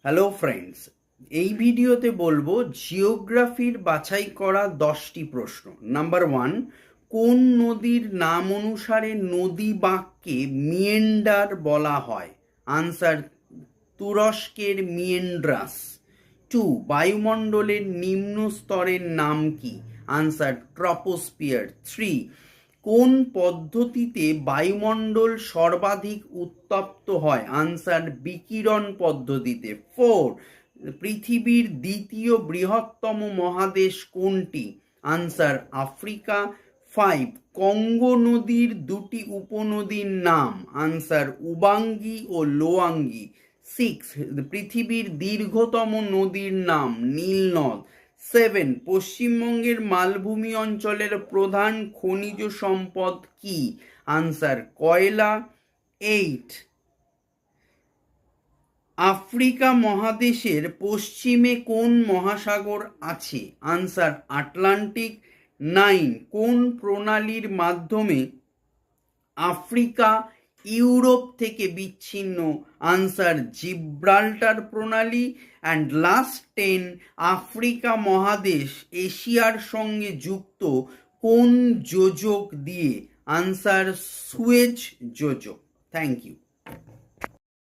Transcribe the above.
Hello friends, এই ভিডিওতে বলবো জিওগ্রাফির বাছাই করা 10টি প্রশ্ন। নাম্বার 1, কোন নদীর নাম অনুসারে নদী বাঁককে মিয়েন্ডার বলা হয়? আনসার, তুরস্কের মিয়েন্ড্রাস। 2, বায়ুমণ্ডলের নিম্ন স্তরের নাম কি? Answer, troposphere. 3, কোন পদ্ধতিতে বায়ুমণ্ডল সর্বাধিক উত্তপ্ত হয়? আনসার, বিকিরণ পদ্ধতিতে। 4, পৃথিবীর দ্বিতীয় বৃহত্তম মহাদেশ কোনটি? Answer, Africa. 5, কঙ্গো নদীর দুটি উপনদীর নাম? আনসার, উবাঙ্গি ও লোয়াঙ্গি। 6, পৃথিবীর দীর্ঘতম নদীর নাম? নীলনদ। 7, পশ্চিমবঙ্গের মালভূমি অঞ্চলের প্রধান খনিজ সম্পদ কি? আনসার, কয়লা। 8, আফ্রিকা মহাদেশের পশ্চিমে কোন মহাসাগর আছে? Answer, Atlantic. 9, কোন প্রণালীর মাধ্যমে আফ্রিকা ইউরোপ থেকে বিচ্ছিন্ন? আনসার, জিব্রাল্টার প্রণালী। অ্যান্ড লাস্ট 10, আফ্রিকা মহাদেশ এশিয়ার সঙ্গে যুক্ত কোন যোজক দিয়ে? আনসার, সুয়েজ যোজক। Thank you.